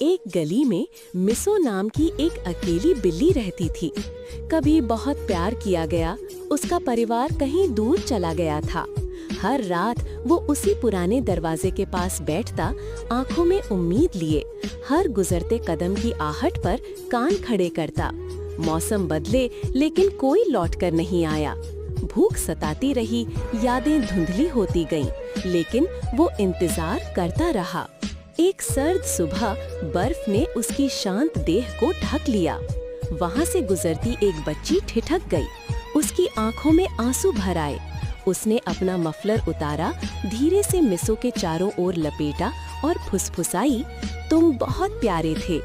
एक गली में मिसो नाम की एक अकेली बिल्ली रहती थी। कभी बहुत प्यार किया गया, उसका परिवार कहीं दूर चला गया था। हर रात वो उसी पुराने दरवाजे के पास बैठता, आंखों में उम्मीद लिए, हर गुजरते कदम की आहट पर कान खड़े करता। मौसम बदले लेकिन कोई लौटकर नहीं आया। भूख सताती रही, यादें धुंधली होती गईं, लेकिन वो इंतजार करता रहा। एक सर्द सुबह बर्फ ने उसकी शांत देह को ढक लिया। वहाँ से गुजरती एक बच्ची ठिठक गई। उसकी आंखों में आंसू भर आए। उसने अपना मफलर उतारा, धीरे से मिसो के चारों ओर लपेटा और फुसफुसाई, तुम बहुत प्यारे थे।